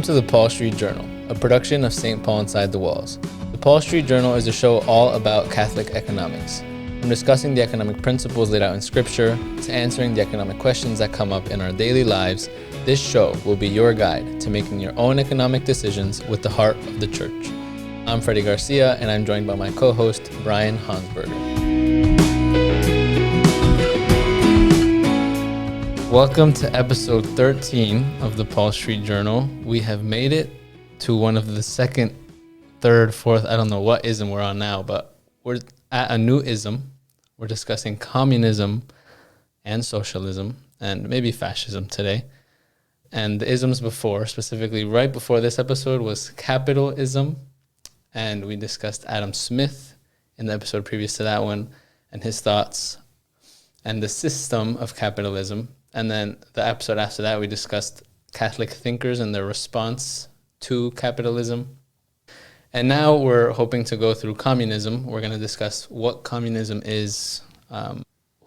Welcome to the Paul Street Journal, a production of St. Paul Inside the Walls. The Paul Street Journal is a show all about Catholic economics. From discussing the economic principles laid out in Scripture to answering the economic questions that come up in our daily lives, this show will be your guide to making your own economic decisions with the heart of the Church. I'm Freddy Garcia, and I'm joined by my co-host, Brian Honsberger. Welcome to episode 13 of the Paul Street Journal. We have made it to one of the second, third, fourth, I don't know what ism we're on now, but we're at a new ism. We're discussing communism and socialism and maybe fascism today. And the isms before, specifically right before this episode, was capitalism. And we discussed Adam Smith in the episode previous to that one and his thoughts and the system of capitalism. And then the episode after that, we discussed Catholic thinkers and their response to capitalism. And now we're hoping to go through communism. We're going to discuss what communism is,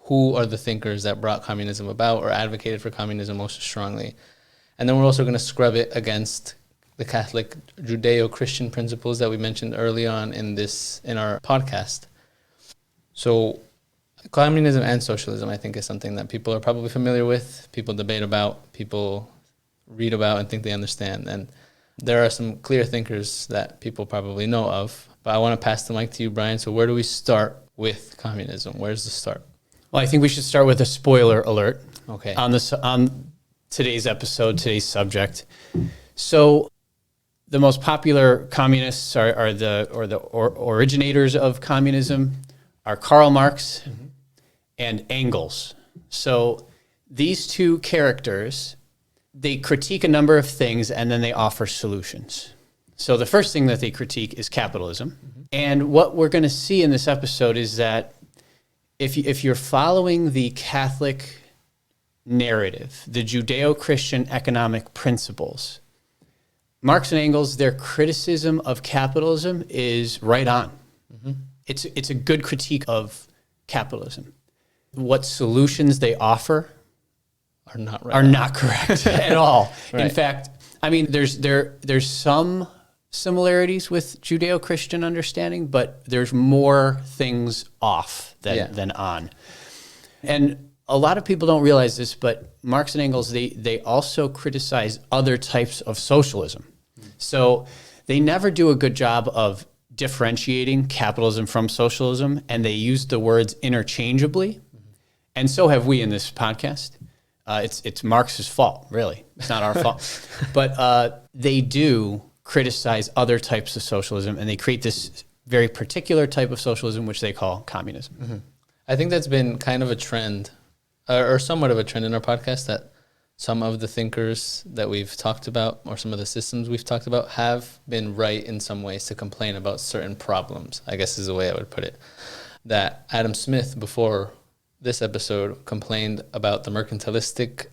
who are the thinkers that brought communism about or advocated for communism most strongly. And then we're also going to scrub it against the Catholic Judeo-Christian principles that we mentioned early on in our podcast. So communism and socialism, I think, is something that people are probably familiar with, people debate about, people read about and think they understand. And there are some clear thinkers that people probably know of. But I want to pass the mic to you, Brian. So where do we start with communism? Where's the start? Well, I think we should start with a spoiler alert. Okay. On today's episode, today's subject. So the most popular communists are the originators of communism are Karl Marx and Engels. So these two characters, they critique a number of things and then they offer solutions. So the first thing that they critique is capitalism. And what we're going to see in this episode is that if you're following the Catholic narrative, the Judeo-Christian economic principles, Marx and Engels, their criticism of capitalism is right on. It's a good critique of capitalism. What solutions they offer are not correct at all. Right. In fact, I mean, there's some similarities with Judeo-Christian understanding, but there's more things off than on. And a lot of people don't realize this, but Marx and Engels, they also criticize other types of socialism. So they never do a good job of differentiating capitalism from socialism, and they use the words interchangeably. And so have we in this podcast. It's Marx's fault, really. It's not our fault. But they do criticize other types of socialism, and they create this very particular type of socialism, which they call communism. I think that's been kind of a trend, or somewhat of a trend in our podcast, that some of the thinkers that we've talked about, or some of the systems we've talked about, have been right in some ways to complain about certain problems, I guess is the way I would put it. That Adam Smith, before this episode, complained about the mercantilistic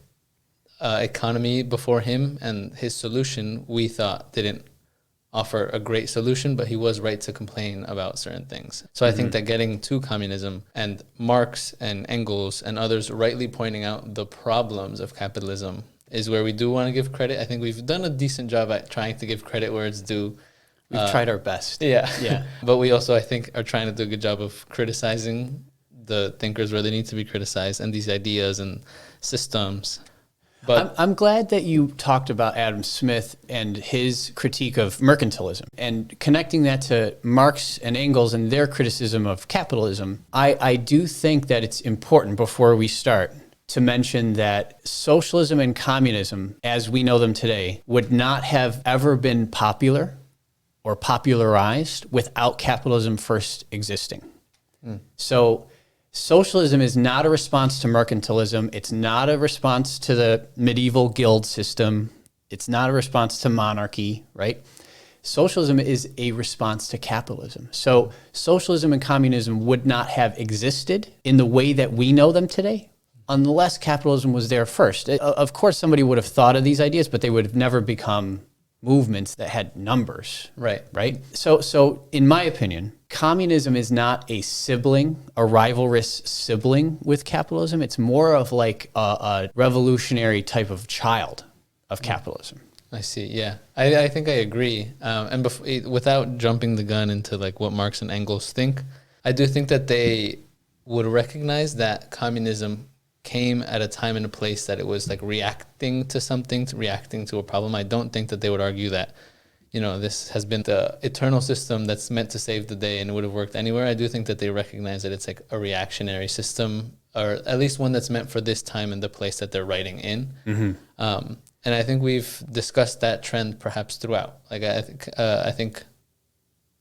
economy before him, and his solution, we thought, didn't offer a great solution, but he was right to complain about certain things. So I think that getting to communism and Marx and Engels and others rightly pointing out the problems of capitalism is where we do want to give credit. I think we've done a decent job at trying to give credit where it's due. We've tried our best. Yeah. But we also, I think, are trying to do a good job of criticizing the thinkers where they need to be criticized and these ideas and systems. But I'm glad that you talked about Adam Smith and his critique of mercantilism and connecting that to Marx and Engels and their criticism of capitalism. I do think that it's important before we start to mention that socialism and communism, as we know them today, would not have ever been popular or popularized without capitalism first existing. So socialism is not a response to mercantilism. It's not a response to the medieval guild system. It's not a response to monarchy, right? Socialism is a response to capitalism. So socialism and communism would not have existed in the way that we know them today unless capitalism was there first. Of course, somebody would have thought of these ideas, but they would have never become movements that had numbers. Right. So in my opinion, communism is not a rivalrous sibling with capitalism. It's more of like a revolutionary type of child of capitalism. I see. Yeah, I think I agree. And without jumping the gun into like what Marx and Engels think, I do think that they would recognize that communism came at a time and a place that it was like reacting to something, reacting to a problem. I don't think that they would argue that, this has been the eternal system that's meant to save the day and it would have worked anywhere. I do think that they recognize that it's like a reactionary system, or at least one that's meant for this time and the place that they're writing in. Mm-hmm. And I think we've discussed that trend perhaps throughout. Like I think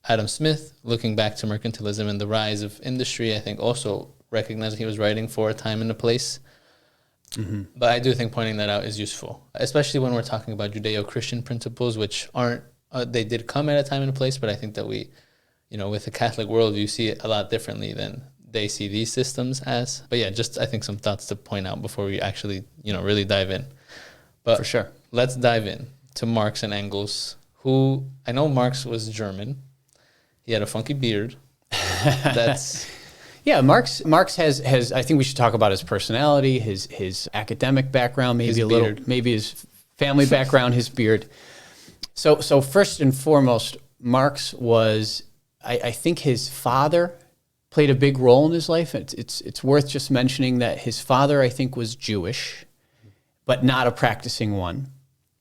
Adam Smith, looking back to mercantilism and the rise of industry, I think also recognized he was writing for a time and a place. Mm-hmm. But I do think pointing that out is useful, especially when we're talking about Judeo-Christian principles, which aren't, they did come at a time and a place, but I think that we, with the Catholic world, you see it a lot differently than they see these systems as. But yeah, just I think some thoughts to point out before we actually, really dive in. But for sure, let's dive in to Marx and Engels, who I know Marx was German. He had a funky beard. That's... Yeah, Marx has. I think we should talk about his personality, his academic background, maybe maybe his family background, his beard. So first and foremost, Marx was. I think his father played a big role in his life. It's worth just mentioning that his father, I think, was Jewish, but not a practicing one,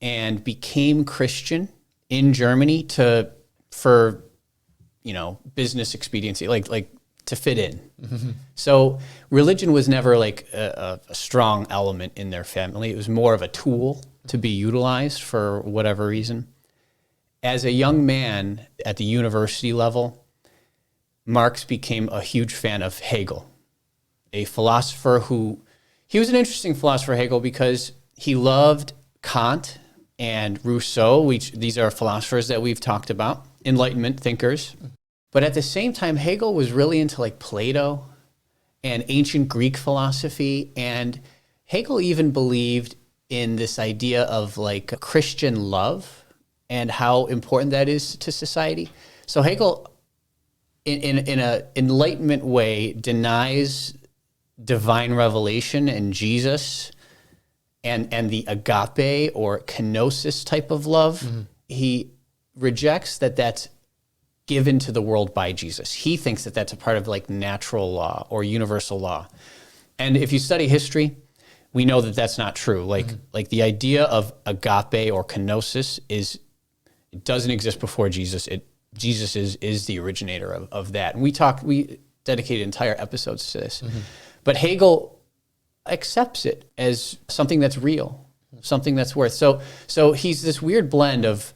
and became Christian in Germany for business expediency, like to fit in. Mm-hmm. So religion was never like a strong element in their family. It was more of a tool to be utilized for whatever reason. As a young man at the university level, Marx became a huge fan of Hegel, a philosopher he was an interesting philosopher, Hegel, because he loved Kant and Rousseau. These are philosophers that we've talked about, Enlightenment thinkers. But at the same time, Hegel was really into like Plato and ancient Greek philosophy. And Hegel even believed in this idea of like Christian love and how important that is to society. So Hegel, in an Enlightenment way, denies divine revelation and Jesus and the agape or kenosis type of love. Mm-hmm. He rejects that's given to the world by Jesus. He thinks that that's a part of like natural law or universal law. And if you study history, we know that that's not true. Like the idea of agape or kenosis it doesn't exist before Jesus. Jesus is the originator of that. And we dedicated entire episodes to this. Mm-hmm. But Hegel accepts it as something that's real, something that's worth. So he's this weird blend of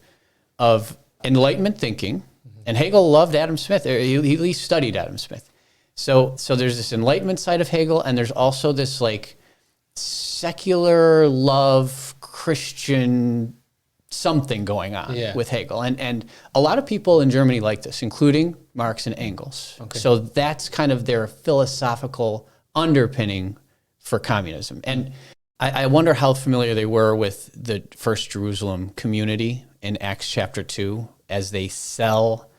Enlightenment thinking. And Hegel loved Adam Smith, or he at least studied Adam Smith. So there's this Enlightenment side of Hegel, and there's also this like secular love, Christian something going on with Hegel. And a lot of people in Germany like this, including Marx and Engels. Okay. So that's kind of their philosophical underpinning for communism. And I wonder how familiar they were with the First Jerusalem community in Acts chapter 2 as they sell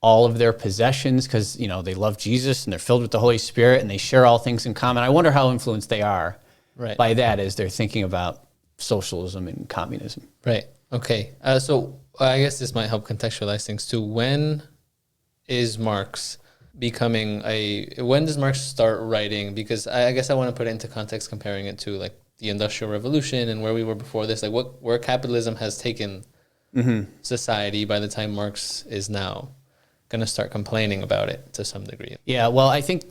all of their possessions because, they love Jesus and they're filled with the Holy Spirit and they share all things in common. I wonder how influenced they are by that as they're thinking about socialism and communism. Right. Okay. So I guess this might help contextualize things too. When is Marx when does Marx start writing? Because I guess I want to put it into context, comparing it to like the Industrial Revolution and where we were before this, like where capitalism has taken society by the time Marx is now going to start complaining about it to some degree. Yeah, well, I think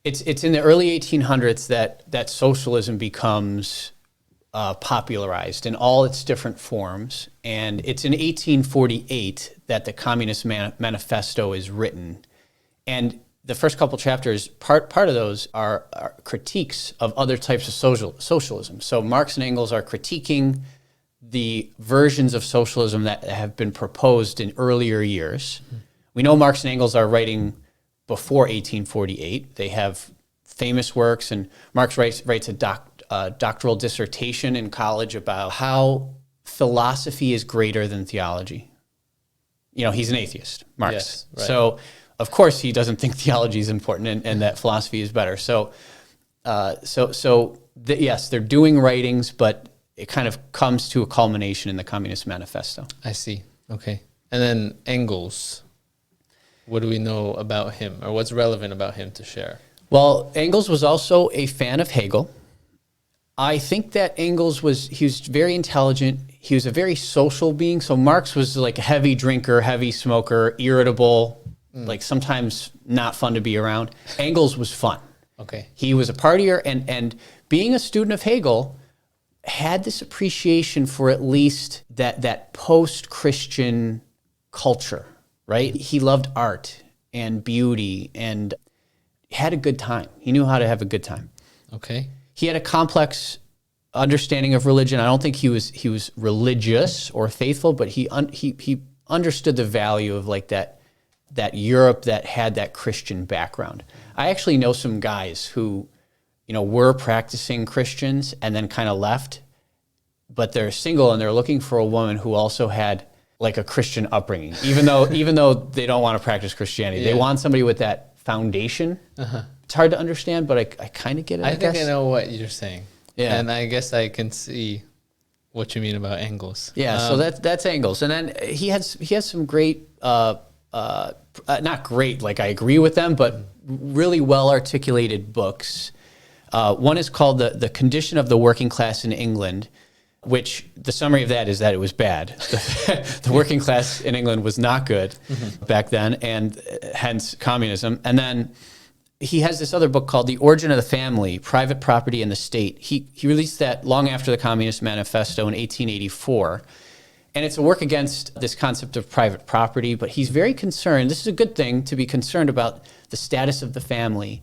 it's in the early 1800s that socialism becomes popularized in all its different forms. And it's in 1848 that the Communist Manifesto is written. And the first couple chapters, part of those are critiques of other types of socialism. So Marx and Engels are critiquing the versions of socialism that have been proposed in earlier years. Mm-hmm. We know Marx and Engels are writing before 1848. They have famous works, and Marx writes a doctoral dissertation in college about how philosophy is greater than theology. He's an atheist, Marx. Yes, right. So, of course, he doesn't think theology is important and that philosophy is better. Yes, they're doing writings, but it kind of comes to a culmination in the Communist Manifesto. I see. Okay. And then Engels. What do we know about him, or what's relevant about him to share? Well, Engels was also a fan of Hegel. I think that Engels was very intelligent. He was a very social being. So Marx was like a heavy drinker, heavy smoker, irritable, like sometimes not fun to be around. Engels was fun. Okay. He was a partier, and being a student of Hegel, had this appreciation for at least that post-Christian culture, right? He loved art and beauty and had a good time. He knew how to have a good time. Okay. He had a complex understanding of religion. I don't think he was religious or faithful, but he understood the value of like that Europe that had that Christian background. I actually know some guys who, were practicing Christians and then kind of left, but they're single and they're looking for a woman who also had like a Christian upbringing, even though they don't want to practice Christianity. They want somebody with that foundation. It's hard to understand, but I kind of get it. I think I know what you're saying. Yeah. And I guess I can see what you mean about Engels. Yeah, so that's Engels. And then he has some great, not great, like I agree with them, but really well-articulated books. One is called The Condition of the Working Class in England, which the summary of that is that it was bad. The working class in England was not good back then, and hence communism. And then he has this other book called The Origin of the Family, Private Property and the State. He released that long after the Communist Manifesto in 1884. And it's a work against this concept of private property, but he's very concerned. This is a good thing to be concerned about the status of the family.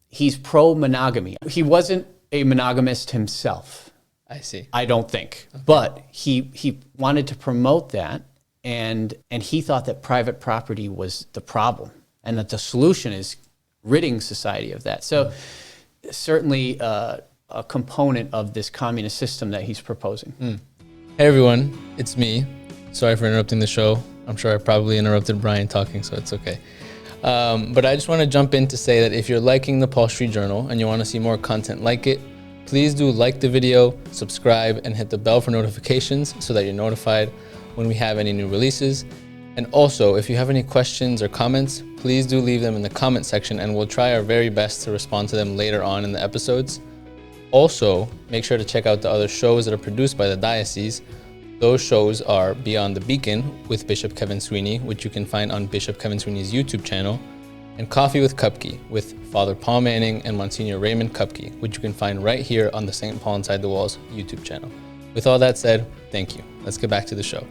He's pro-monogamy. He wasn't a monogamist himself. I see. I don't think. Okay. But he wanted to promote that, and he thought that private property was the problem and that the solution is ridding society of that. So certainly a component of this communist system that he's proposing. Hey everyone, it's me. Sorry for interrupting the show. I'm sure I probably interrupted Brian talking, so it's okay. But I just want to jump in to say that if you're liking the Paul Street Journal and you want to see more content like it, please do like the video, subscribe, and hit the bell for notifications so that you're notified when we have any new releases. And also, if you have any questions or comments, please do leave them in the comment section and we'll try our very best to respond to them later on in the episodes. Also, make sure to check out the other shows that are produced by the Diocese. Those shows are Beyond the Beacon with Bishop Kevin Sweeney, which you can find on Bishop Kevin Sweeney's YouTube channel, and Coffee with Cupkey with Father Paul Manning and Monsignor Raymond Cupkey, which you can find right here on the St. Paul Inside the Walls YouTube channel. With all that said, thank you. Let's get back to the show.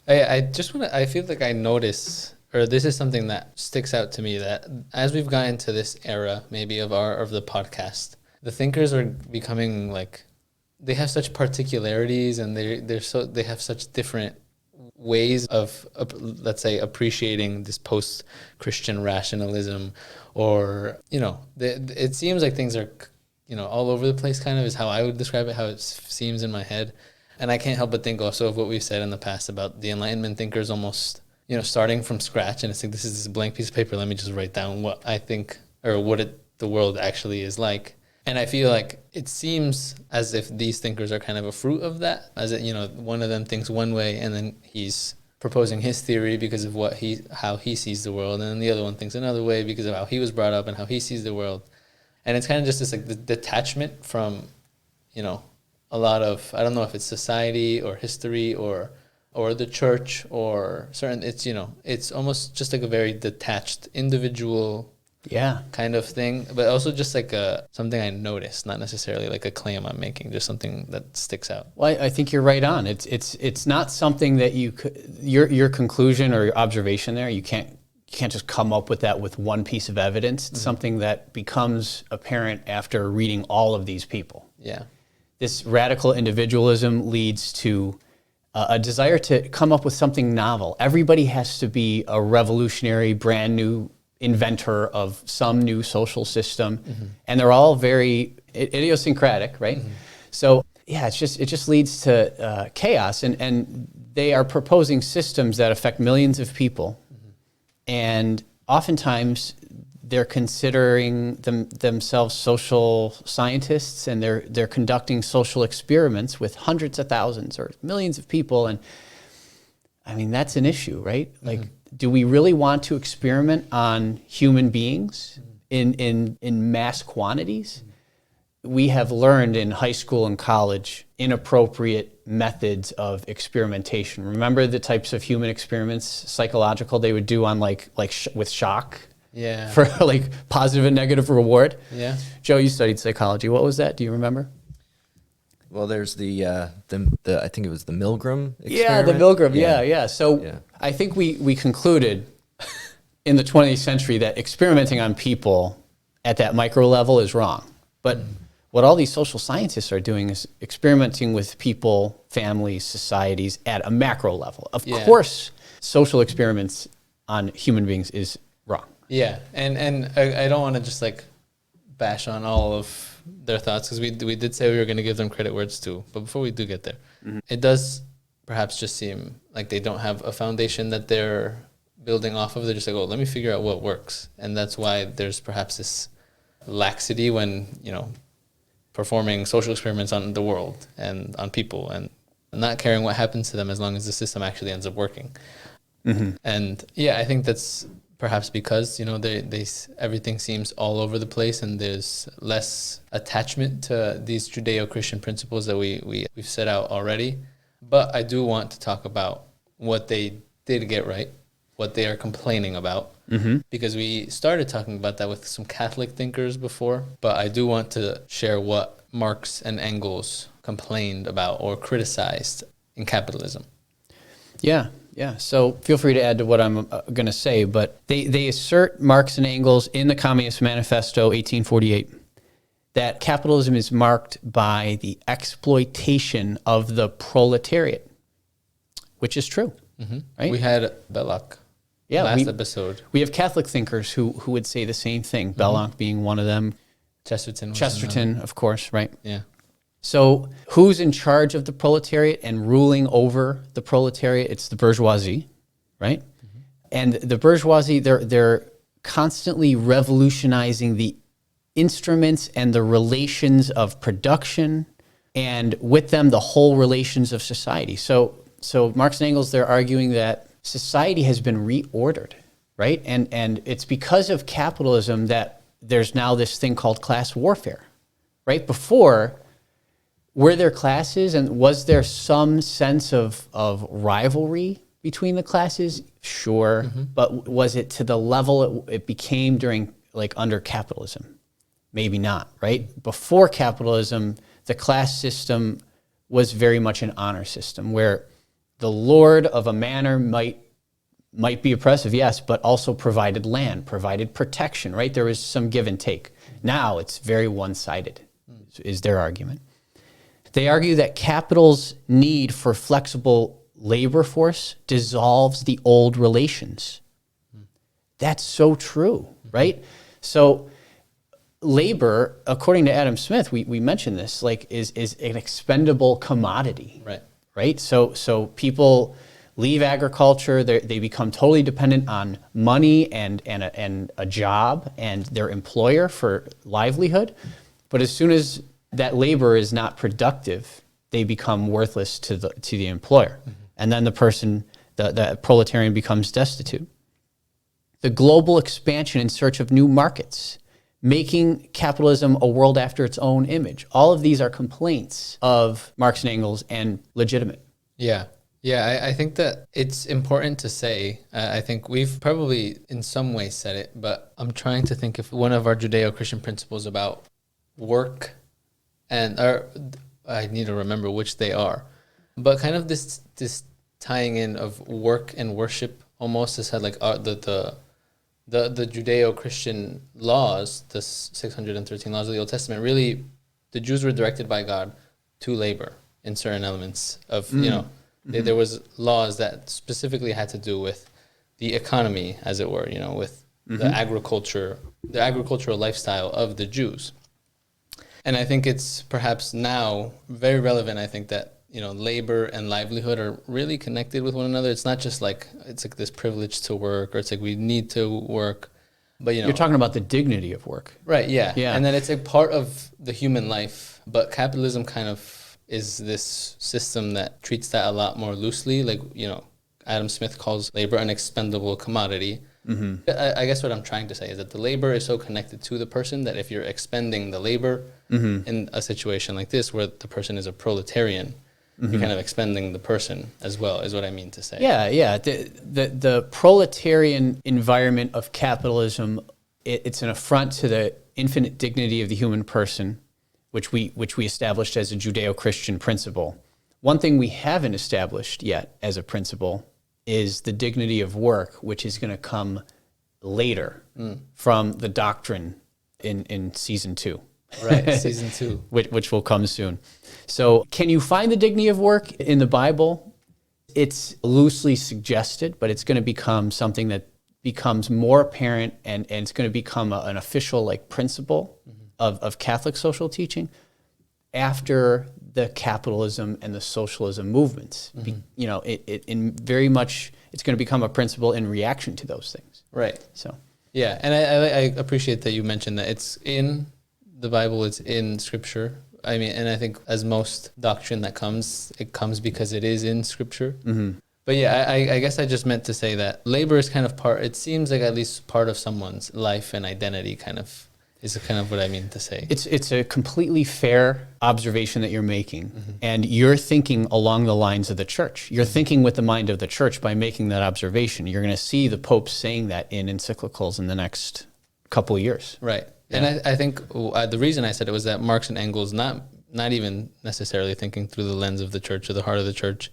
I feel like I notice, or this is something that sticks out to me, that as we've gotten to this era, maybe of the podcast, the thinkers are becoming like, they have such particularities and they have such different ways of, let's say, appreciating this post-Christian rationalism, or, it seems like things are, all over the place, kind of is how I would describe it, how it seems in my head. And I can't help but think also of what we've said in the past about the Enlightenment thinkers almost, starting from scratch, and it's like, this is this blank piece of paper, let me just write down what I think, or what the world actually is like. And I feel like it seems as if these thinkers are kind of a fruit of that, as it, one of them thinks one way and then he's proposing his theory because of how he sees the world, and then the other one thinks another way because of how he was brought up and how he sees the world. And it's kind of just this like the detachment from, a lot of, I don't know if it's society or history or the church or certain, it's almost just like a very detached individual kind of thing, but also just like something I noticed, not necessarily like a claim I'm making, just something that sticks out. Well, I think you're right on. It's not something that your conclusion or your observation there, you can't just come up with that with one piece of evidence. It's something that becomes apparent after reading all of these people. Yeah. This radical individualism leads to a desire to come up with something novel. Everybody has to be a revolutionary, brand new inventor of some new social system, and they're all very idiosyncratic, right? So yeah, it just leads to chaos, and they are proposing systems that affect millions of people, and oftentimes they're considering themselves social scientists, and they're conducting social experiments with hundreds of thousands or millions of people. And I mean, that's an issue, right? Like, do we really want to experiment on human beings in mass quantities? We have learned in high school and college inappropriate methods of experimentation. Remember the types of human experiments, psychological, they would do on with shock? Yeah. For like positive and negative reward? Yeah. Joe, you studied psychology. What was that? Do you remember? Well, there's the I think it was the Milgram experiment. Yeah, the Milgram. Yeah. So I think we concluded in the 20th century that experimenting on people at that micro level is wrong. But what all these social scientists are doing is experimenting with people, families, societies at a macro level. Of course, social experiments on human beings is wrong. Yeah, and I don't want to just like bash on all of their thoughts, because we did say we were going to give them credit where it's due. But before we do get there, it does perhaps just seem like they don't have a foundation that they're building off of. They're just like, oh, let me figure out what works. And that's why there's perhaps this laxity when, performing social experiments on the world and on people, and not caring what happens to them as long as the system actually ends up working. And I think that's perhaps because, they everything seems all over the place, and there's less attachment to these Judeo-Christian principles that we've set out already. But I do want to talk about what they did get right, what they are complaining about, because we started talking about that with some Catholic thinkers before. But I do want to share what Marx and Engels complained about or criticized in capitalism. Yeah. So feel free to add to what I'm going to say, but they assert, Marx and Engels, in the Communist Manifesto 1848, that capitalism is marked by the exploitation of the proletariat, which is true. Right? We had Belloc last episode. We have Catholic thinkers who would say the same thing, Belloc being one of them. Chesterton, of course, right? Yeah. So who's in charge of the proletariat and ruling over the proletariat? It's the bourgeoisie, right? And the bourgeoisie, they're constantly revolutionizing the instruments and the relations of production, and with them, the whole relations of society. So Marx and Engels, they're arguing that society has been reordered, right? And it's because of capitalism that there's now this thing called class warfare, right? Before, were there classes, and was there some sense of rivalry between the classes? Sure. But was it to the level it became under capitalism? Maybe not, right? Before capitalism, the class system was very much an honor system, where the lord of a manor might be oppressive, yes, but also provided land, provided protection, right? There was some give and take. Now it's very one-sided, is their argument. They argue that capital's need for flexible labor force dissolves the old relations. That's so true, right? So labor, according to Adam Smith, we mentioned this, is an expendable commodity. Right? So people leave agriculture, they become totally dependent on money and a job and their employer for livelihood. But as soon as that labor is not productive, they become worthless to the employer. And then the proletarian becomes destitute. The global expansion in search of new markets, making capitalism a world after its own image. All of these are complaints of Marx and Engels, and legitimate. Yeah, I think that it's important to say, I think we've probably in some way said it, but I'm trying to think if one of our Judeo-Christian principles about work, I need to remember which they are, but kind of this tying in of work and worship almost has had the Judeo-Christian laws, the 613 laws of the Old Testament, really, the Jews were directed by God to labor in certain elements of, there was laws that specifically had to do with the economy, as it were, with the agricultural lifestyle of the Jews. And I think it's perhaps now very relevant, I think, that, labor and livelihood are really connected with one another. It's not just it's like this privilege to work, or it's like we need to work. But You're talking about the dignity of work. right, yeah. Yeah. And then it's a part of the human life, but capitalism kind of is this system that treats that a lot more loosely. Like, Adam Smith calls labor an expendable commodity. I guess what I'm trying to say is that the labor is so connected to the person that if you're expending the labor in a situation like this where the person is a proletarian, you're kind of expending the person as well, is what I mean to say. Yeah. The proletarian environment of capitalism, it's an affront to the infinite dignity of the human person, which we established as a Judeo-Christian principle. One thing we haven't established yet as a principle is the dignity of work, which is going to come later from the doctrine in season 2. Right, season 2. which will come soon. So can you find the dignity of work in the Bible? It's loosely suggested, but it's going to become something that becomes more apparent, and it's going to become an official principle of Catholic social teaching after the capitalism and the socialism movements. It in very much, it's going to become a principle in reaction to those things. Right. So, yeah, and I appreciate that you mentioned that it's in the Bible, it's in Scripture. I mean, and I think as most doctrine that comes, it comes because it is in Scripture. But yeah, I guess I just meant to say that labor is kind of it seems like at least part of someone's life and identity is kind of what I mean to say. It's a completely fair observation that you're making, and you're thinking along the lines of the church. You're thinking with the mind of the church by making that observation. You're going to see the Pope saying that in encyclicals in the next couple of years. Right. Yeah. And I think the reason I said it was that Marx and Engels, not even necessarily thinking through the lens of the church or the heart of the church,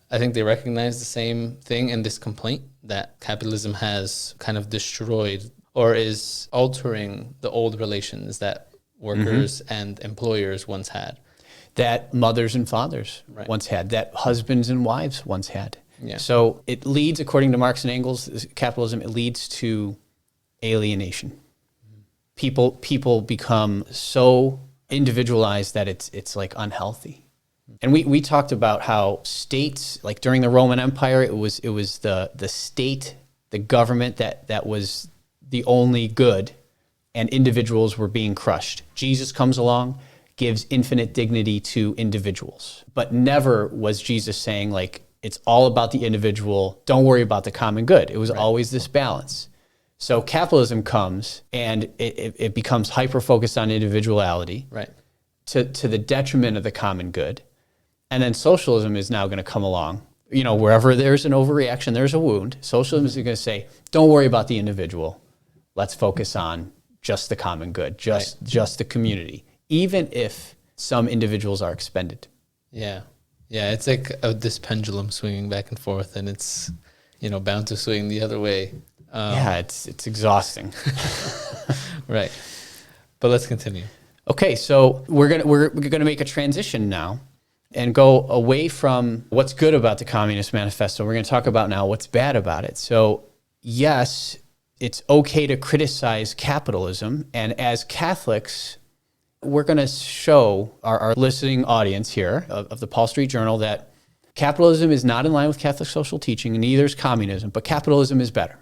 I think they recognize the same thing in this complaint that capitalism has kind of destroyed or is altering the old relations that workers and employers once had. That mothers and fathers once had, that husbands and wives once had. Yeah. So it leads, according to Marx and Engels, capitalism, it leads to alienation. People become so individualized that it's unhealthy. And we talked about how states, like during the Roman Empire, it was the state, the government that was the only good, and individuals were being crushed. Jesus comes along, gives infinite dignity to individuals, but never was Jesus saying it's all about the individual, don't worry about the common good. It was always this balance. So capitalism comes and it becomes hyper-focused on individuality to the detriment of the common good. And then socialism is now going to come along. Wherever there's an overreaction, there's a wound. Socialism is going to say, don't worry about the individual. Let's focus on just the common good, just the community, even if some individuals are expended. Yeah. Yeah, it's like this pendulum swinging back and forth, and it's, bound to swing the other way. It's exhausting. Right. But let's continue. Okay, so we're gonna make a transition now and go away from what's good about the Communist Manifesto. We're gonna talk about now what's bad about it. So yes, it's okay to criticize capitalism, and as Catholics, we're gonna show our listening audience here of the Paul Street Journal that capitalism is not in line with Catholic social teaching, and neither is communism, but capitalism is better.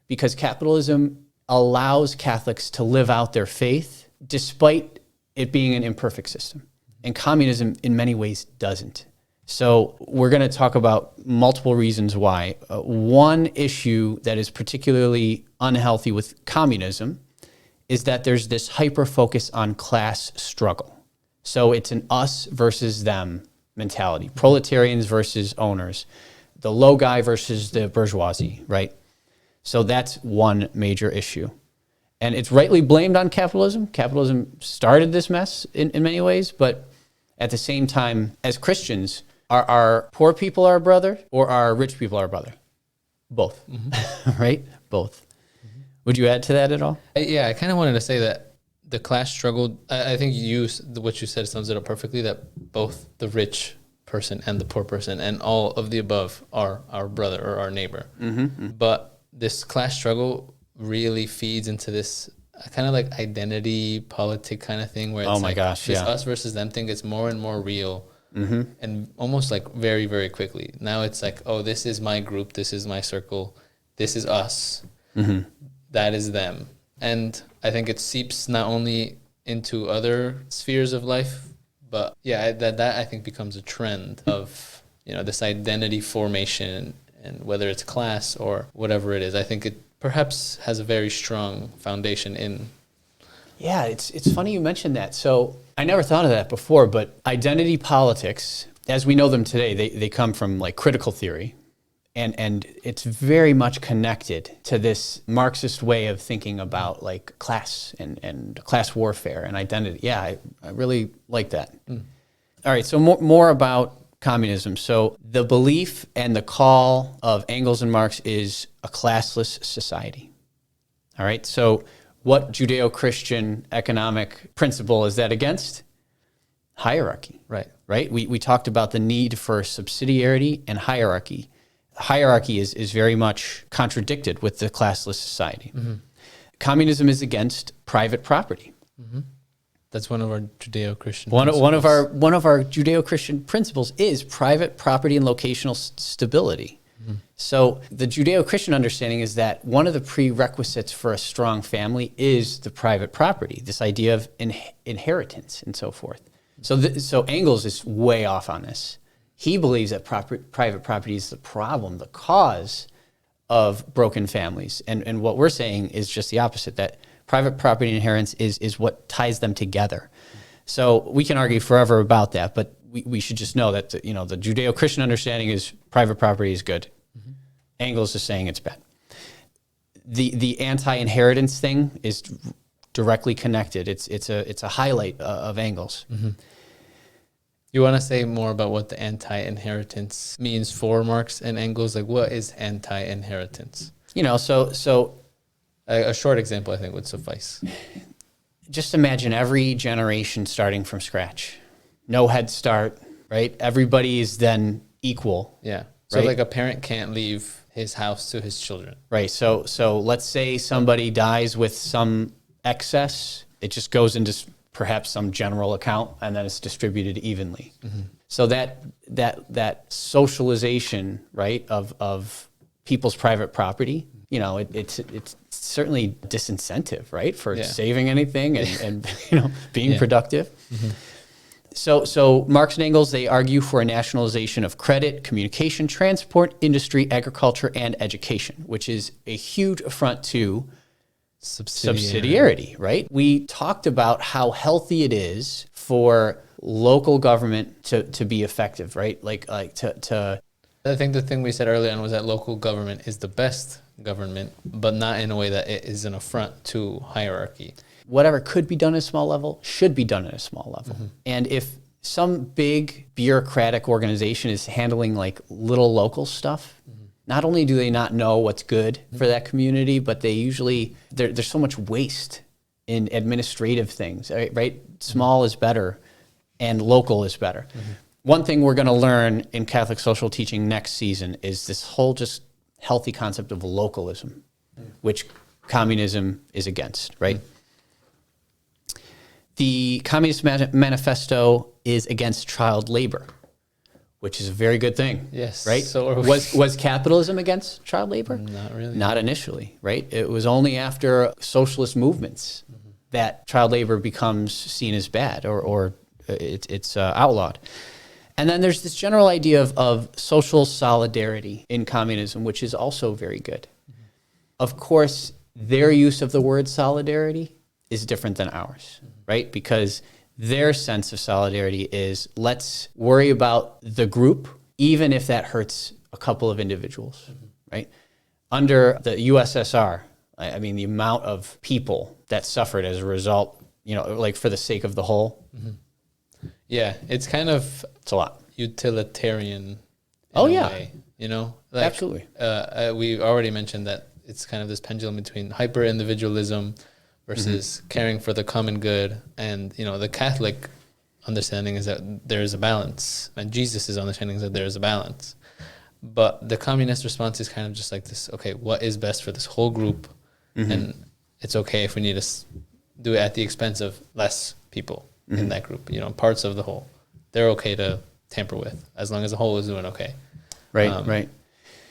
Because capitalism allows Catholics to live out their faith despite it being an imperfect system. And communism, in many ways, doesn't. So we're going to talk about multiple reasons why. One issue that is particularly unhealthy with communism is that there's this hyper-focus on class struggle. So it's an us versus them mentality. Proletarians versus owners. The low guy versus the bourgeoisie, right? So that's one major issue. And it's rightly blamed on capitalism. Capitalism started this mess in many ways, but at the same time, as Christians, are poor people our brother or are rich people our brother? Both, right? Both. Would you add to that at all? Yeah, I kind of wanted to say that the class struggle, I think what you said sums it up perfectly, that both the rich person and the poor person and all of the above are our brother or our neighbor. But this class struggle really feeds into this kind of identity politic kind of thing where it's this us versus them thing gets more and more real and almost very, very quickly. Now it's this is my group, this is my circle, this is us. that is them. And I think it seeps not only into other spheres of life, but that I think becomes a trend of, this identity formation, and whether it's class or whatever it is. I think it perhaps has a very strong foundation in. Yeah, it's funny you mentioned that. So I never thought of that before, but identity politics, as we know them today, they come from like critical theory. And it's very much connected to this Marxist way of thinking about like class and class warfare and identity. Yeah, I really like that. All right, so more about communism. So the belief and the call of Engels and Marx is a classless society. All right, so what Judeo-Christian economic principle is that against? Hierarchy. Right? We talked about the need for subsidiarity and hierarchy. Hierarchy is very much contradicted with the classless society. Communism is against private property. That's one of our Judeo-Christian one of our Judeo-Christian principles is private property and locational stability. So the Judeo-Christian understanding is that one of the prerequisites for a strong family is the private property, this idea of inheritance and so forth. So Engels is way off on this. He believes that private property is the problem, the cause of broken families. And what we're saying is just the opposite, that private property inheritance is what ties them together. So we can argue forever about that, but we should just know that the Judeo-Christian understanding is private property is good. Engels is saying it's bad. The anti-inheritance thing is directly connected. It's a highlight of Engels. You want to say more about what the anti-inheritance means for Marx and Engels? Like, what is anti-inheritance? So a short example, I think, would suffice. Just imagine every generation starting from scratch. No head start, right? Everybody is then equal. Yeah. So right? like a parent can't leave his house to his children. Right. So let's say somebody dies with some excess. It just goes into perhaps some general account, and then it's distributed evenly. So that socialization, right, of people's private property, it's certainly disincentive, right, for saving anything and being productive. So Marx and Engels, they argue for a nationalization of credit, communication, transport, industry, agriculture, and education, which is a huge affront to subsidiarity, right? We talked about how healthy it is for local government to be effective, right? Like to. I think the thing we said earlier on was that local government is the best government, but not in a way that it is an affront to hierarchy. Whatever could be done at a small level should be done at a small level. And if some big bureaucratic organization is handling like little local stuff, not only do they not know what's good for that community, but they usually, there's so much waste in administrative things, right? Small is better and local is better. One thing we're going to learn in Catholic social teaching next season is this whole just healthy concept of localism, which communism is against, right? The Communist Manifesto is against child labor, which is a very good thing. Yes. Right? So was capitalism against child labor? Not really. Not initially, right? It was only after socialist movements that child labor becomes seen as bad or it's outlawed. And then there's this general idea of social solidarity in communism, which is also very good. Of course, their use of the word solidarity is different than ours, right? Because their sense of solidarity is let's worry about the group, even if that hurts a couple of individuals, right? Under the USSR, I mean, the amount of people that suffered as a result, like for the sake of the whole. Yeah, it's kind of It's a lot. utilitarian in Oh, a yeah. way, Like, Absolutely. We already mentioned that it's kind of this pendulum between hyper-individualism versus caring for the common good. And, the Catholic understanding is that there is a balance, and Jesus' understanding is that there is a balance. But the communist response is kind of just like this, okay, what is best for this whole group? And it's okay if we need to do it at the expense of less people in that group, parts of the whole. They're okay to tamper with as long as the whole is doing okay. Right, right.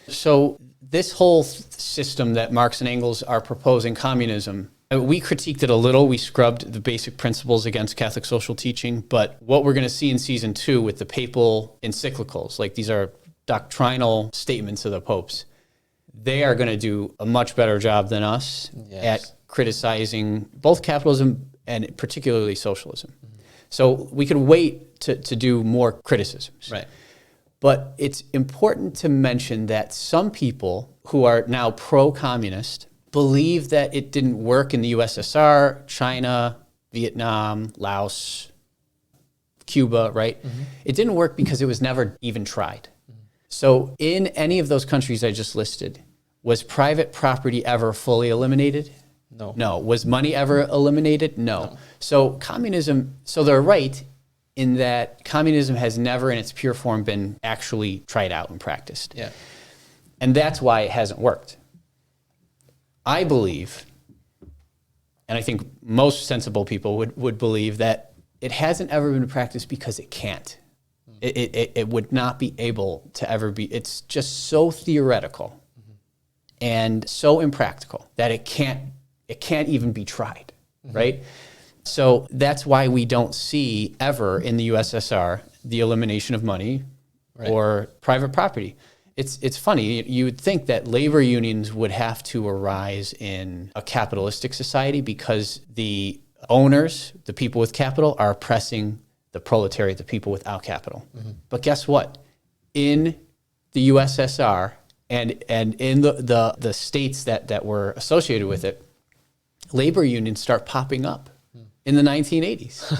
So this whole system that Marx and Engels are proposing, communism, we critiqued it a little. We scrubbed the basic principles against Catholic social teaching. But what we're going to see in season 2 with the papal encyclicals, like these are doctrinal statements of the popes, they are going to do a much better job than us at criticizing both capitalism and particularly socialism. So we could wait to do more criticisms. Right. But it's important to mention that some people who are now pro-communist believe that it didn't work in the USSR, China, Vietnam, Laos, Cuba, right? It didn't work because it was never even tried. So in any of those countries I just listed, was private property ever fully eliminated? No. No. Was money ever eliminated? No. So communism, so they're right in that communism has never in its pure form been actually tried out and practiced. Yeah. And that's why it hasn't worked. I believe, and I think most sensible people would believe that it hasn't ever been practiced because it can't. It would not be able to ever be. It's just so theoretical and so impractical that it can't even be tried, right? So that's why we don't see ever in the USSR the elimination of money or private property. It's funny. You would think that labor unions would have to arise in a capitalistic society because the owners, the people with capital, are oppressing the proletariat, the people without capital. But guess what? In the USSR and in the states that were associated with it, labor unions start popping up in the 1980s,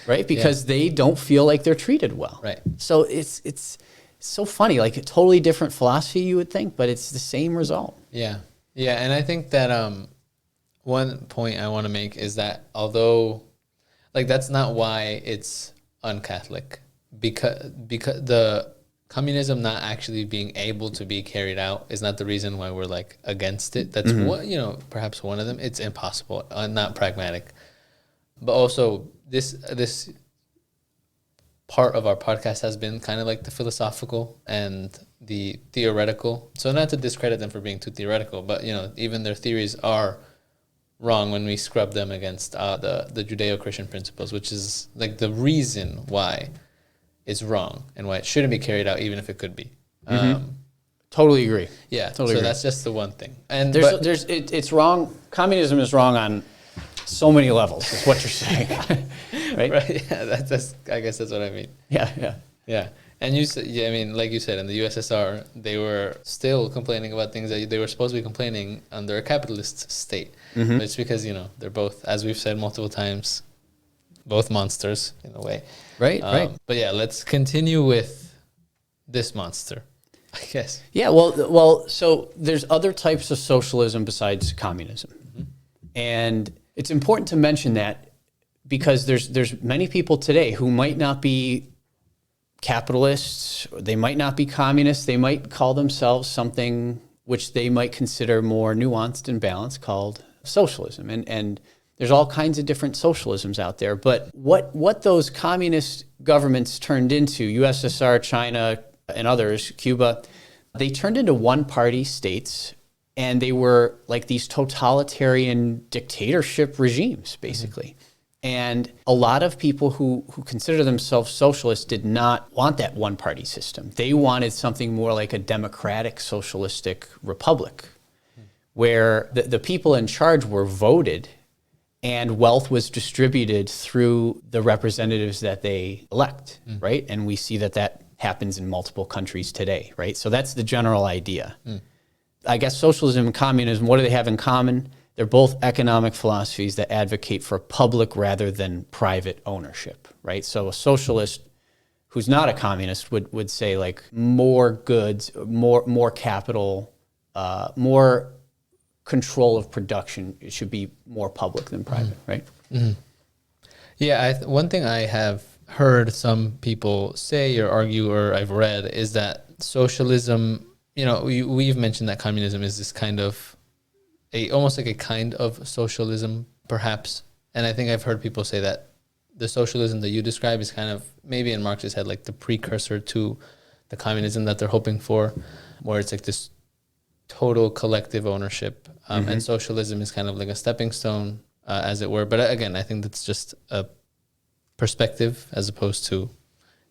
right? Because they don't feel like they're treated well. Right. So it's so funny, like a totally different philosophy you would think, but it's the same result. Yeah. Yeah. And I think that one point I want to make is that although, like, that's not why it's un-Catholic, because the communism not actually being able to be carried out is not the reason why we're like against it. That's what, perhaps one of them. It's impossible, not pragmatic. But also this part of our podcast has been kind of like the philosophical and the theoretical. So not to discredit them for being too theoretical, but even their theories are wrong when we scrub them against the Judeo-Christian principles, which is like the reason why it's wrong and why it shouldn't be carried out, even if it could be. Totally agree. Yeah. Totally so agree. that's just the one thing. And it's wrong. Communism is wrong on so many levels. Is what you're saying, right? Right. Yeah. That's. I guess that's what I mean. Yeah. Yeah. And you said, I mean, like you said, in the USSR, they were still complaining about things that they were supposed to be complaining under a capitalist state. But it's because, they're both, as we've said multiple times, both monsters in a way. Right. But yeah, let's continue with this monster, I guess. Yeah. Well. So there's other types of socialism besides communism, and it's important to mention that because there's many people today who might not be capitalists, or they might not be communists, they might call themselves something which they might consider more nuanced and balanced called socialism. And there's all kinds of different socialisms out there. But what those communist governments turned into, USSR, China, and others, Cuba, they turned into one-party states, and they were like these totalitarian dictatorship regimes, basically. And a lot of people who consider themselves socialists did not want that one-party system. They wanted something more like a democratic socialistic republic, where the people in charge were voted and wealth was distributed through the representatives that they elect, right? And we see that happens in multiple countries today, right? So that's the general idea. I guess socialism and communism, what do they have in common? They're both economic philosophies that advocate for public rather than private ownership, right? So a socialist who's not a communist would say like more goods, more capital, more control of production. It should be more public than private, right? Yeah, one thing I have heard some people say or argue, or I've read, is that socialism, we've mentioned that communism is this kind of almost like a kind of socialism, perhaps. And I think I've heard people say that the socialism that you describe is kind of, maybe in Marx's head, like the precursor to the communism that they're hoping for, where it's like this total collective ownership, and socialism is kind of like a stepping stone, as it were. But again, I think that's just a perspective as opposed to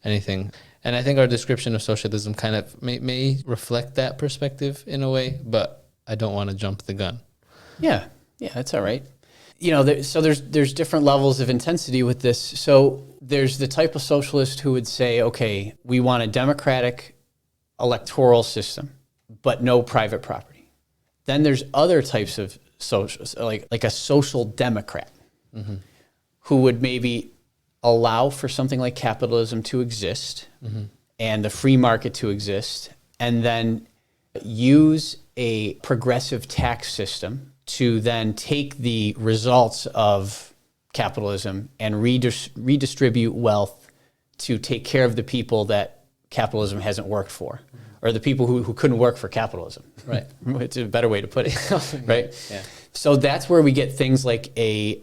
anything. And I think our description of socialism kind of may reflect that perspective in a way, but I don't want to jump the gun. Yeah, that's all right. So there's different levels of intensity with this. So there's the type of socialist who would say, okay, we want a democratic electoral system, but no private property. Then there's other types of socialists, like a social democrat, who would maybe allow for something like capitalism to exist and the free market to exist, and then use a progressive tax system to then take the results of capitalism and redistribute wealth to take care of the people that capitalism hasn't worked for, or the people who couldn't work for capitalism. Right. It's a better way to put it. Right. Yeah. So that's where we get things like a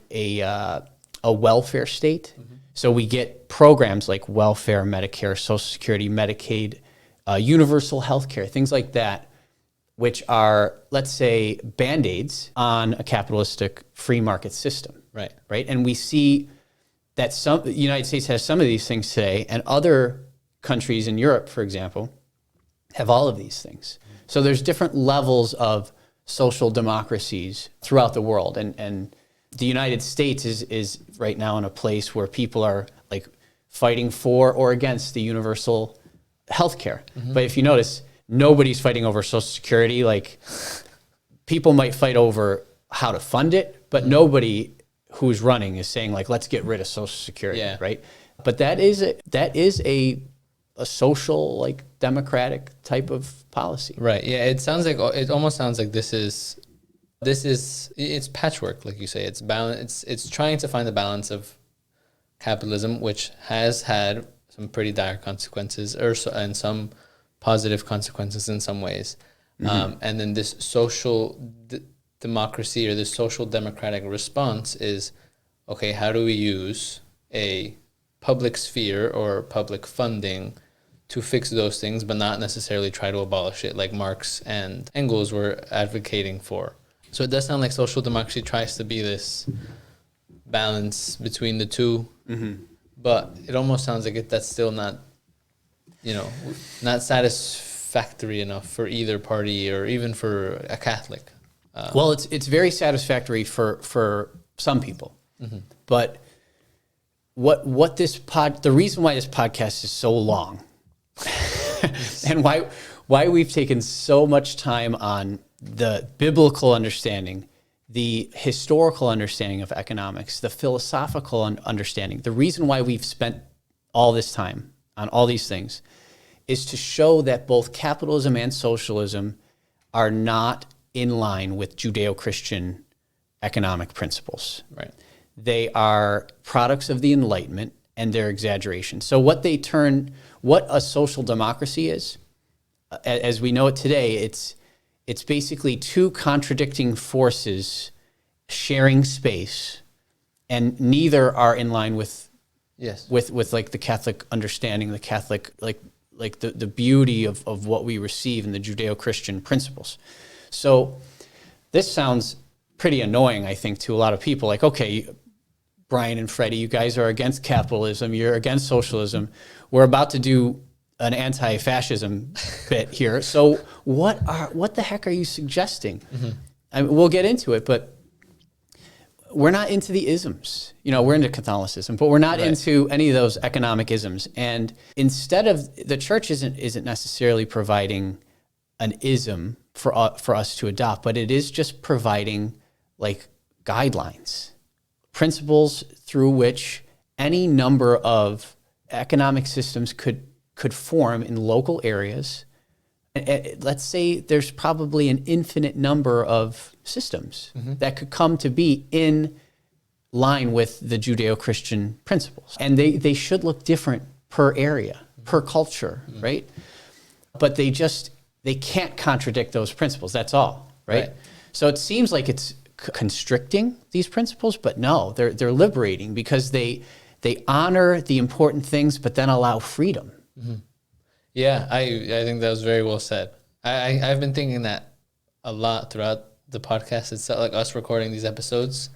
welfare state. So we get programs like welfare, Medicare, Social Security, Medicaid, universal health care, things like that, which are, let's say, Band-Aids on a capitalistic free market system. Right. Right. And we see that the United States has some of these things today, and other countries in Europe, for example, have all of these things. So there's different levels of social democracies throughout the world. And the United States is right now in a place where people are like fighting for or against the universal health care. But if you notice, nobody's fighting over Social Security. Like, people might fight over how to fund it, but nobody who's running is saying, like, let's get rid of Social Security, right? But that is a social, like, democratic type of policy. Right. Yeah. It almost sounds like this is it's patchwork, like you say. It's balance. It's trying to find the balance of capitalism, which has had some pretty dire consequences, and some positive consequences in some ways. And then this social democracy, or this social democratic response is, okay, how do we use a public sphere or public funding to fix those things, but not necessarily try to abolish it like Marx and Engels were advocating for. So it does sound like social democracy tries to be this balance between the two, but it almost sounds like that's still not, not satisfactory enough for either party or even for a Catholic. Well, it's very satisfactory for some people, but the reason why this podcast is so long and why we've taken so much time on the biblical understanding, the historical understanding of economics, the philosophical understanding, the reason why we've spent all this time on all these things is to show that both capitalism and socialism are not in line with Judeo-Christian economic principles. Right. They are products of the Enlightenment and their exaggeration. So what a social democracy is, as we know it today, it's basically two contradicting forces sharing space, and neither are in line with like the Catholic understanding, the Catholic like the beauty of what we receive in the Judeo-Christian principles. So this sounds pretty annoying, I think, to a lot of people. Like, okay, Brian and Freddy, you guys are against capitalism, you're against socialism. We're about to do an anti-fascism bit here. So what the heck are you suggesting? I mean, we'll get into it, but we're not into the isms. We're into Catholicism, but we're not into any of those economic isms. And instead of, the church isn't necessarily providing an ism for us to adopt, but it is just providing like guidelines, principles through which any number of economic systems could form in local areas. Let's say there's probably an infinite number of systems that could come to be in line with the Judeo-Christian principles. And they should look different per area, per culture, right? But they can't contradict those principles, that's all, right? So it seems like it's constricting these principles, but no, they're liberating, because they honor the important things, but then allow freedom. Yeah, I think that was very well said. I've been thinking that a lot throughout the podcast. It's like us recording these episodes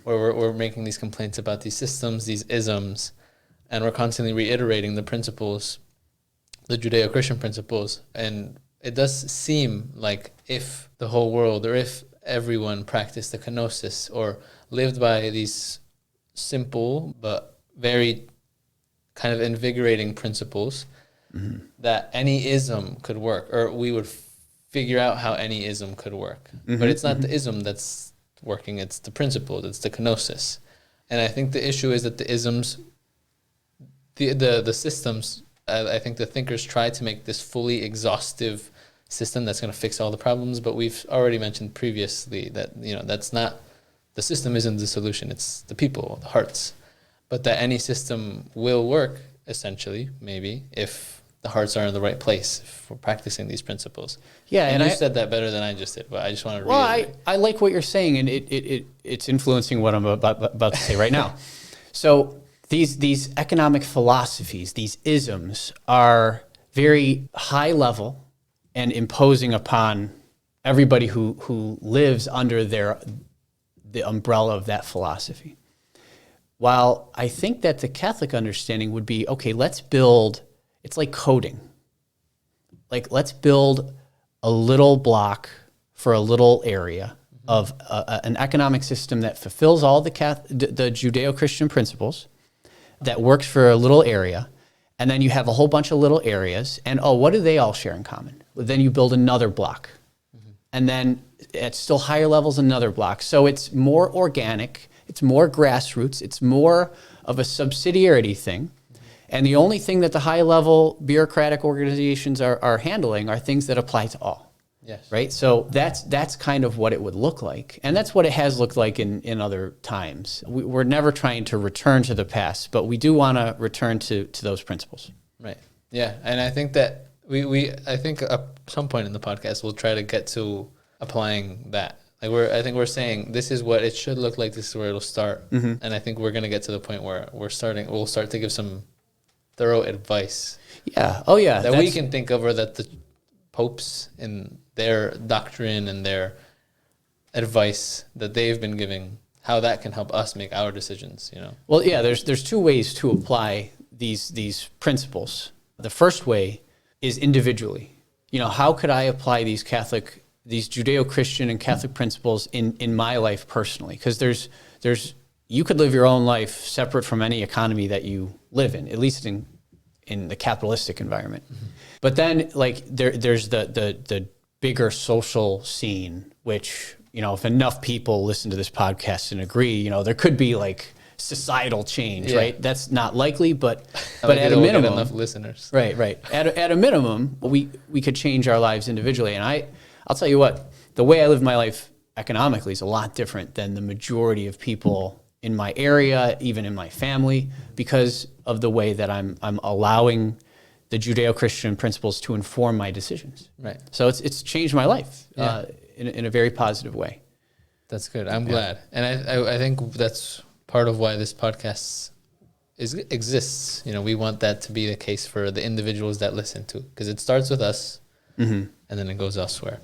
where we're making these complaints about these systems, these isms, and we're constantly reiterating the principles, the Judeo-Christian principles. And it does seem like if the whole world, or if everyone practiced the kenosis or lived by these simple but very kind of invigorating principles, that any ism could work, or we would figure out how any ism could work. But it's not the ism that's working, it's the principle, it's the kenosis. And I think the issue is that the isms, the systems, I think the thinkers try to make this fully exhaustive system that's going to fix all the problems, but we've already mentioned previously that, you know, that's not, the system isn't the solution, it's the people, the hearts. But that any system will work, essentially, maybe, if the hearts are in the right place, if we're practicing these principles. Yeah, and you said that better than I just did, but I just want to read it. I like what you're saying, and it's influencing what I'm about to say right now. So these economic philosophies, these isms, are very high level and imposing upon everybody who lives under the umbrella of that philosophy. While I think that the Catholic understanding would be, okay, let's build, it's like coding. Like, let's build a little block for a little area of an economic system that fulfills all the Judeo-Christian principles, that works for a little area, and then you have a whole bunch of little areas, and what do they all share in common? Well, then you build another block. And then at still higher levels, another block. So it's more organic, it's more grassroots, it's more of a subsidiarity thing. And the only thing that the high-level bureaucratic organizations are handling are things that apply to all. Yes. Right? So that's kind of what it would look like. And that's what it has looked like in other times. We're never trying to return to the past, but we do want to return to those principles. Right. Yeah. And I think that I think at some point in the podcast, we'll try to get to applying that. Like I think we're saying this is what it should look like. This is where it'll start. And I think we're going to get to the point where we'll start to give some thorough advice. Yeah. Oh, yeah. That we can think of, or that the popes in their doctrine and their advice that they've been giving, how that can help us make our decisions, you know? Well, yeah, there's two ways to apply these principles. The first way is individually. You know, how could I apply these Judeo-Christian and Catholic principles in my life personally? Because you could live your own life separate from any economy that you live in, at least in the capitalistic environment. But then, like, there's the bigger social scene, which, you know, if enough people listen to this podcast and agree, you know, there could be like societal change, right? That's not likely, but at a minimum, enough listeners, right. At a minimum, we could change our lives individually. And I'll tell you what, the way I live my life economically is a lot different than the majority of people in my area, even in my family, because of the way that I'm allowing the Judeo-Christian principles to inform my decisions. Right. So it's changed my life in a very positive way. That's good. I'm glad. And I think that's part of why this podcast exists. You know, we want that to be the case for the individuals that listen to, because it starts with us and then it goes elsewhere.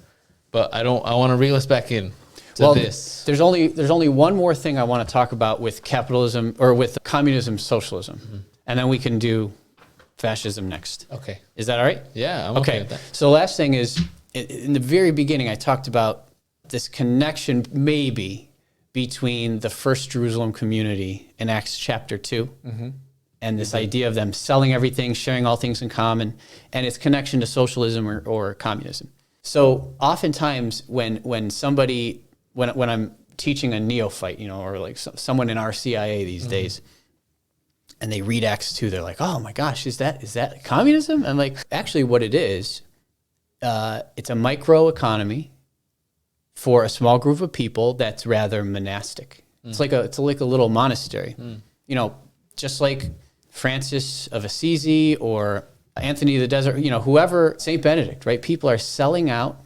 But I want to reel us back in to this. There's only one more thing I want to talk about with capitalism, or with communism, socialism, and then we can do fascism next. Okay. Is that all right? Yeah, I'm okay with that. So the last thing is, in the very beginning, I talked about this connection maybe between the first Jerusalem community in Acts chapter 2 and this idea of them selling everything, sharing all things in common, and its connection to socialism or communism. So oftentimes when I'm teaching a neophyte, you know, or like someone in our CIA these days, and they read Acts 2, they're like, oh my gosh, is that communism? I'm like, actually what it is, it's a micro economy for a small group of people that's rather monastic. It's like a little monastery. You know, just like Francis of Assisi or Anthony of the Desert, you know, whoever, St. Benedict, right? People are selling out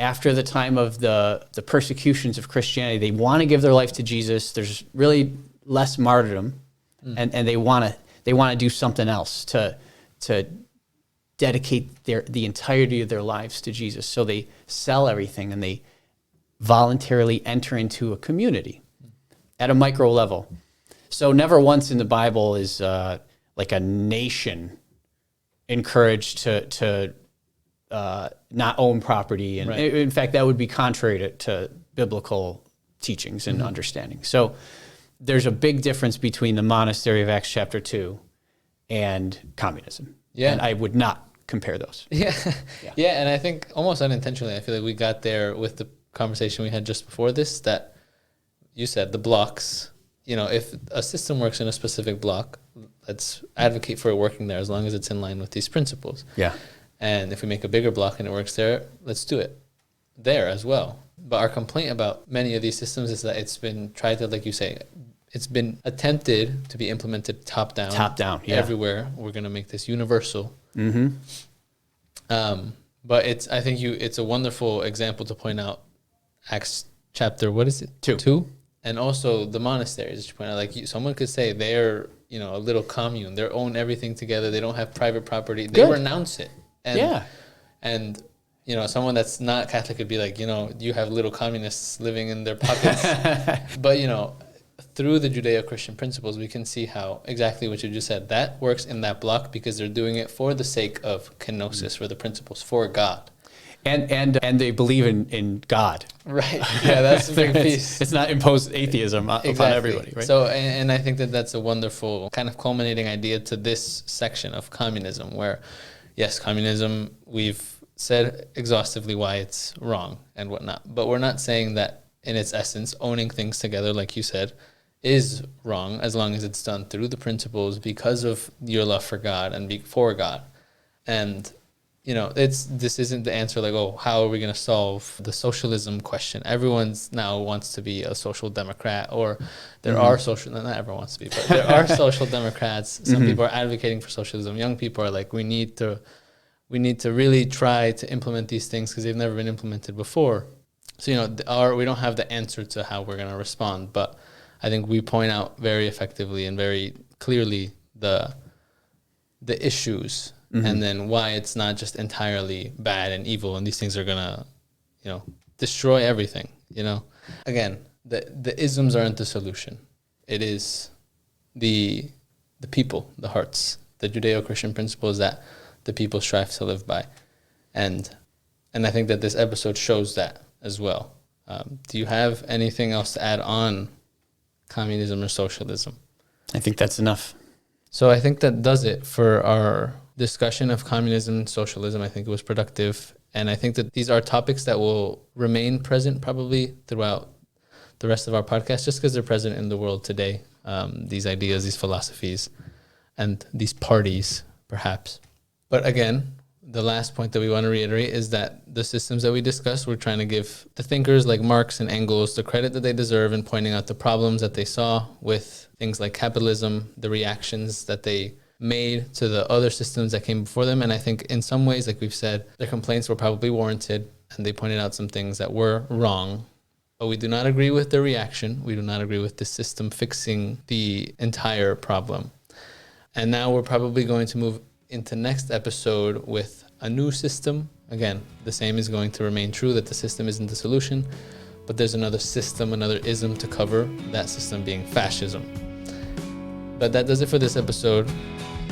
after the time of the persecutions of Christianity. They want to give their life to Jesus. There's really less martyrdom, and they want to do something else to dedicate the entirety of their lives to Jesus. So they sell everything and they voluntarily enter into a community at a micro level. So never once in the Bible is like a nation encouraged to not own property. And in fact, that would be contrary to biblical teachings and understanding. So there's a big difference between the monastery of Acts chapter 2 and communism. Yeah. And I would not compare those. Yeah. And I think almost unintentionally, I feel like we got there with the conversation we had just before this, that you said the blocks, if a system works in a specific block, let's advocate for it working there as long as it's in line with these principles. Yeah. And if we make a bigger block and it works there, let's do it there as well. But our complaint about many of these systems is that it's been tried to, like you say, it's been attempted to be implemented top down. Top down, yeah. Everywhere. We're going to make this universal. Mm-hmm. But I think it's a wonderful example to point out Acts chapter, what is it? 2. And also the monasteries, as you point out, like someone could say they're, a little commune. They own everything together. They don't have private property. They renounce it. And someone that's not Catholic could be like, you have little communists living in their pockets. But, through the Judeo-Christian principles, we can see how exactly what you just said, that works in that block because they're doing it for the sake of kenosis, for the principles, for God. And they believe in God. Right. Yeah, that's a big piece. It's not imposed atheism upon everybody, right? So, and I think that's a wonderful kind of culminating idea to this section of communism, where, yes, communism, we've said exhaustively why it's wrong and whatnot, but we're not saying that in its essence, owning things together, like you said, is wrong as long as it's done through the principles because of your love for God and for God. And this isn't the answer like, oh, how are we going to solve the socialism question? Everyone's now wants to be a social democrat, or there are not everyone wants to be, but there are social democrats. Some people are advocating for socialism. Young people are like, we need to really try to implement these things because they've never been implemented before. So, we don't have the answer to how we're going to respond, but I think we point out very effectively and very clearly the issues. And then why it's not just entirely bad and evil, and these things are gonna, destroy everything. Again, the isms aren't the solution. It is the people, the hearts, the Judeo-Christian principles that the people strive to live by, and I think that this episode shows that as well. Do you have anything else to add on communism or socialism? I think that's enough. So I think that does it for our discussion of communism and socialism. I think it was productive. And I think that these are topics that will remain present probably throughout the rest of our podcast, just because they're present in the world today. These ideas, these philosophies, and these parties, perhaps. But again, the last point that we want to reiterate is that the systems that we discussed, we're trying to give the thinkers like Marx and Engels the credit that they deserve in pointing out the problems that they saw with things like capitalism, the reactions that they made to the other systems that came before them. And I think in some ways, like we've said, their complaints were probably warranted, and they pointed out some things that were wrong. But we do not agree with their reaction. We do not agree with the system fixing the entire problem. And now we're probably going to move into next episode with a new system. Again, the same is going to remain true, that the system isn't the solution, but there's another system, another ism to cover, that system being fascism. But that does it for this episode.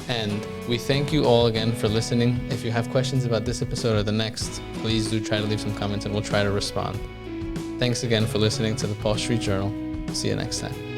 And we thank you all again for listening. If you have questions about this episode or the next, please do try to leave some comments and we'll try to respond. Thanks again for listening to the Paul Street Journal. See you next time.